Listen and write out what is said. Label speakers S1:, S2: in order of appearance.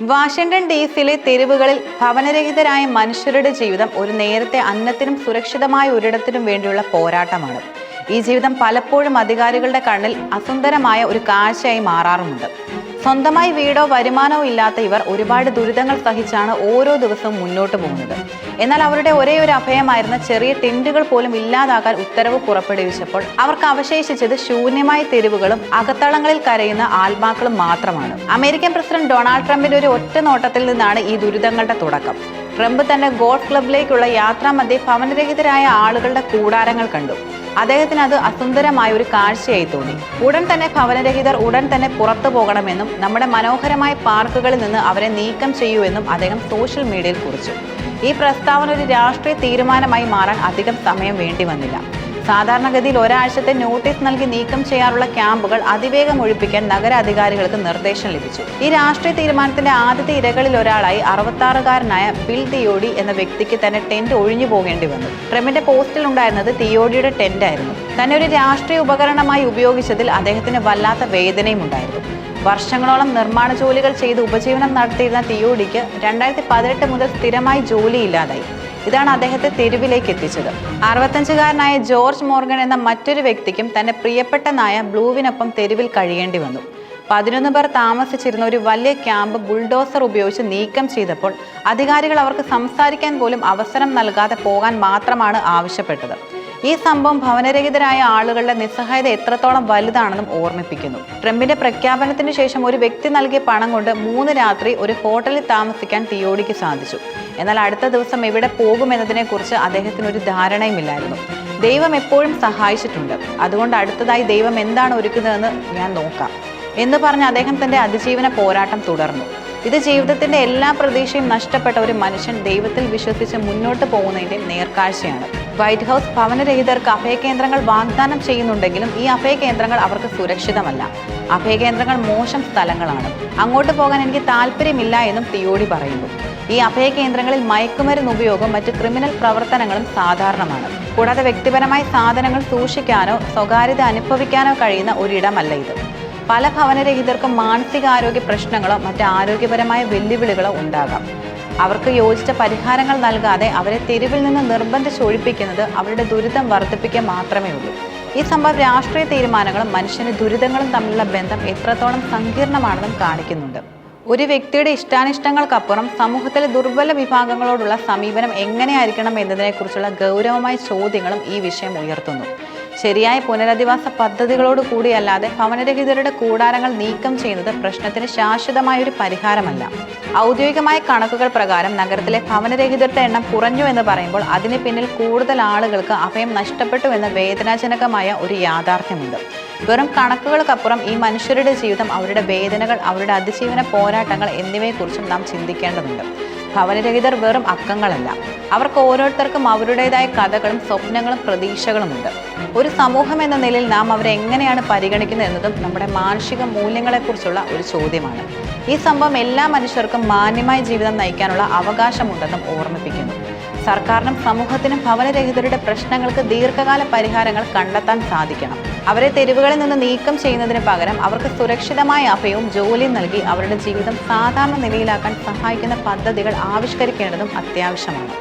S1: Washington ഡിസിയിലെ തെരുവുകളിൽ ഭവനരഹിതരായ മനുഷ്യരുടെ ജീവിതം ഒരു നേരത്തെ അന്നത്തിനും സുരക്ഷിതമായ ഒരിടത്തിനും വേണ്ടിയുള്ള പോരാട്ടമാണ്. ഈ ജീവിതം പലപ്പോഴും അധികാരികളുടെ കണ്ണിൽ അസുന്ദരമായ ഒരു കാഴ്ചയായി മാറാറുമുണ്ട്. സ്വന്തമായി വീടോ വരുമാനമോ ഇല്ലാത്ത ഇവർ ഒരുപാട് ദുരിതങ്ങൾ സഹിച്ചാണ് ഓരോ ദിവസവും മുന്നോട്ട് പോകുന്നത്. എന്നാൽ അവരുടെ ഒരേ ഒരു അഭയമായിരുന്ന ചെറിയ ടെന്റുകൾ പോലും ഇല്ലാതാക്കാൻ ഉത്തരവ് പുറപ്പെടുവിച്ചപ്പോൾ അവർക്ക് അവശേഷിച്ചത് ശൂന്യമായ തെരുവുകളും അകത്തളങ്ങളിൽ കരയുന്ന ആത്മാക്കളും മാത്രമാണ്. അമേരിക്കൻ പ്രസിഡന്റ് ഡൊണാൾഡ് ട്രംപിന്റെ ഒരു ഒറ്റ നോട്ടത്തിൽ നിന്നാണ് ഈ ദുരിതങ്ങളുടെ തുടക്കം. ട്രംപ് തന്റെ ഗോൾഫ് ക്ലബിലേക്കുള്ള യാത്രാമധ്യേ ഭവനരഹിതരായ ആളുകളുടെ കൂടാരങ്ങൾ കണ്ടു. അദ്ദേഹത്തിന് അത് അസുന്ദരമായ ഒരു കാഴ്ചയായി തോന്നി. ഉടൻ തന്നെ ഭവനരഹിതർ ഉടൻ തന്നെ പുറത്തു പോകണമെന്നും നമ്മുടെ മനോഹരമായ പാർക്കുകളിൽ നിന്ന് അവരെ നീക്കം ചെയ്യൂ എന്നും അദ്ദേഹം സോഷ്യൽ മീഡിയയിൽ കുറിച്ചു. ഈ പ്രസ്താവന ഒരു രാഷ്ട്രീയ തീരുമാനമായി മാറാൻ അധികം സമയം വേണ്ടി വന്നില്ല. സാധാരണഗതിയിൽ ഒരാഴ്ചത്തെ നോട്ടീസ് നൽകി നീക്കം ചെയ്യാറുള്ള ക്യാമ്പുകൾ അതിവേഗം ഒഴിപ്പിക്കാൻ നഗര അധികാരികൾക്ക് നിർദ്ദേശം ലഭിച്ചു. ഈ രാഷ്ട്രീയ തീരുമാനത്തിന്റെ ആദ്യത്തെ ഇരകളിൽ ഒരാളായി 66-കാരനായ ബിൽ തിയോഡി എന്ന വ്യക്തിക്ക് തന്നെ ടെന്റ് ഒഴിഞ്ഞു പോകേണ്ടി വന്നു. ട്രംപിന്റെ പോസ്റ്റിൽ ഉണ്ടായിരുന്നത് തിയോഡിയുടെ ടെന്റ് ആയിരുന്നു. തന്നെ ഒരു രാഷ്ട്രീയ ഉപകരണമായി ഉപയോഗിച്ചതിൽ അദ്ദേഹത്തിന് വല്ലാത്ത വേദനയും ഉണ്ടായിരുന്നു. വർഷങ്ങളോളം നിർമ്മാണ ജോലികൾ ചെയ്ത് ഉപജീവനം നടത്തിയിരുന്ന തിയോഡിക്ക് 2018 മുതൽ സ്ഥിരമായി ജോലിയില്ലാതായി. ഇതാണ് അദ്ദേഹത്തെ തെരുവിലേക്ക് എത്തിച്ചത്. 65-കാരനായ ജോർജ് മോർഗൻ എന്ന മറ്റൊരു വ്യക്തിക്കും തന്റെ പ്രിയപ്പെട്ട നായ ബ്ലൂവിനൊപ്പം തെരുവിൽ കഴിയേണ്ടി വന്നു. 11 പേർ താമസിച്ചിരുന്ന ഒരു വലിയ ക്യാമ്പ് ബുൾഡോസർ ഉപയോഗിച്ച് നീക്കം ചെയ്തപ്പോൾ അധികാരികൾ അവർക്ക് സംസാരിക്കാൻ പോലും അവസരം നൽകാതെ പോകാൻ മാത്രമാണ് ആവശ്യപ്പെട്ടത്. ഈ സംഭവം ഭവനരഹിതരായ ആളുകളുടെ നിസ്സഹായത എത്രത്തോളം വലുതാണെന്നും ഓർമ്മിപ്പിക്കുന്നു. ട്രംപിന്റെ പ്രഖ്യാപനത്തിന് ശേഷം ഒരു വ്യക്തി നൽകിയ പണം കൊണ്ട് 3 രാത്രി ഒരു ഹോട്ടലിൽ താമസിക്കാൻ തിയോഡിക്ക് സാധിച്ചു. എന്നാൽ അടുത്ത ദിവസം എവിടെ പോകുമെന്നതിനെക്കുറിച്ച് അദ്ദേഹത്തിന് ഒരു ധാരണയുമില്ലായിരുന്നു. ദൈവം എപ്പോഴും സഹായിച്ചിട്ടുണ്ട്, അതുകൊണ്ട് അടുത്തതായി ദൈവം എന്താണ് ഒരുക്കുന്നതെന്ന് ഞാൻ നോക്കാം എന്ന് പറഞ്ഞ് അദ്ദേഹം തന്റെ അതിജീവന പോരാട്ടം തുടർന്നു. ഇത് ജീവിതത്തിന്റെ എല്ലാ പ്രതീക്ഷയും നഷ്ടപ്പെട്ട ഒരു മനുഷ്യൻ ദൈവത്തിൽ വിശ്വസിച്ച് മുന്നോട്ട് പോകുന്നതിന്റെ നേർക്കാഴ്ചയാണ്. വൈറ്റ് ഹൗസ് ഭവനരഹിതർക്ക് അഭയകേന്ദ്രങ്ങൾ വാഗ്ദാനം ചെയ്യുന്നുണ്ടെങ്കിലും ഈ അഭയകേന്ദ്രങ്ങൾ അവർക്ക് സുരക്ഷിതമല്ല. അഭയകേന്ദ്രങ്ങൾ മോശം സ്ഥലങ്ങളാണ്, അങ്ങോട്ട് പോകാൻ എനിക്ക് താല്പര്യമില്ല എന്നും തിയോഡി പറയുന്നു. ഈ അഭയകേന്ദ്രങ്ങളിൽ മയക്കുമരുന്ന് ഉപയോഗം മറ്റ് ക്രിമിനൽ പ്രവർത്തനങ്ങളും സാധാരണമാണ്. കൂടാതെ വ്യക്തിപരമായി സാധനങ്ങൾ സൂക്ഷിക്കാനോ സ്വകാര്യത അനുഭവിക്കാനോ കഴിയുന്ന ഒരിടമല്ല ഇത്. പല ഭവനരഹിതർക്കും മാനസികാരോഗ്യ പ്രശ്നങ്ങളോ മറ്റ് ആരോഗ്യപരമായ വെല്ലുവിളികളോ ഉണ്ടാകാം. അവർക്ക് യോജിച്ച പരിഹാരങ്ങൾ നൽകാതെ അവരെ തെരുവിൽ നിന്ന് നിർബന്ധിച്ചൊഴിപ്പിക്കുന്നത് അവരുടെ ദുരിതം വർദ്ധിപ്പിക്കുക മാത്രമേ ഉള്ളൂ. ഈ സംഭവം രാഷ്ട്രീയ തീരുമാനങ്ങളും മനുഷ്യന്റെ ദുരിതങ്ങളും തമ്മിലുള്ള ബന്ധം എത്രത്തോളം സങ്കീർണമാണെന്നും കാണിക്കുന്നുണ്ട്. ഒരു വ്യക്തിയുടെ ഇഷ്ടാനിഷ്ടങ്ങൾക്കപ്പുറം സമൂഹത്തിലെ ദുർബല വിഭാഗങ്ങളോടുള്ള സമീപനം എങ്ങനെയായിരിക്കണം എന്നതിനെക്കുറിച്ചുള്ള ഗൗരവമായ ചോദ്യങ്ങളും ഈ വിഷയം ഉയർത്തുന്നു. ശരിയായ പുനരധിവാസ പദ്ധതികളോട് കൂടിയല്ലാതെ ഭവനരഹിതരുടെ കൂടാരങ്ങൾ നീക്കം ചെയ്യുന്നത് പ്രശ്നത്തിന് ശാശ്വതമായ ഒരു പരിഹാരമല്ല. ഔദ്യോഗികമായ കണക്കുകൾ പ്രകാരം നഗരത്തിലെ ഭവനരഹിതരുടെ എണ്ണം കുറഞ്ഞു എന്ന് പറയുമ്പോൾ അതിന് പിന്നിൽ കൂടുതൽ ആളുകൾക്ക് അഭയം നഷ്ടപ്പെട്ടു എന്ന വേദനാജനകമായ ഒരു യാഥാർത്ഥ്യമുണ്ട്. വെറും കണക്കുകൾക്കപ്പുറം ഈ മനുഷ്യരുടെ ജീവിതം, അവരുടെ വേദനകൾ, അവരുടെ അതിജീവന പോരാട്ടങ്ങൾ എന്നിവയെക്കുറിച്ചും നാം ചിന്തിക്കേണ്ടതുണ്ട്. ഭവനരഹിതർ വെറും അക്കങ്ങളല്ല, അവർക്ക് ഓരോരുത്തർക്കും അവരുടേതായ കഥകളും സ്വപ്നങ്ങളും പ്രതീക്ഷകളുമുണ്ട്. ഒരു സമൂഹം എന്ന നിലയിൽ നാം അവരെ എങ്ങനെയാണ് പരിഗണിക്കുന്നത് എന്നതും നമ്മുടെ മാനുഷിക മൂല്യങ്ങളെക്കുറിച്ചുള്ള ഒരു ചോദ്യമാണ്. ഈ സംഭവം എല്ലാ മനുഷ്യർക്കും മാന്യമായ ജീവിതം നയിക്കാനുള്ള അവകാശമുണ്ടെന്നും ഓർമ്മിപ്പിക്കുന്നു. സർക്കാരിനും സമൂഹത്തിനും ഭവനരഹിതരുടെ പ്രശ്നങ്ങൾക്ക് ദീർഘകാല പരിഹാരങ്ങൾ കണ്ടെത്താൻ സാധിക്കണം. അവരെ തെരുവുകളിൽ നിന്ന് നീക്കം ചെയ്യുന്നതിന് പകരം അവർക്ക് സുരക്ഷിതമായ അഭയവും ജോലിയും നൽകി അവരുടെ ജീവിതം സാധാരണ നിലയിലാക്കാൻ സഹായിക്കുന്ന പദ്ധതികൾ ആവിഷ്കരിക്കേണ്ടതും അത്യാവശ്യമാണ്.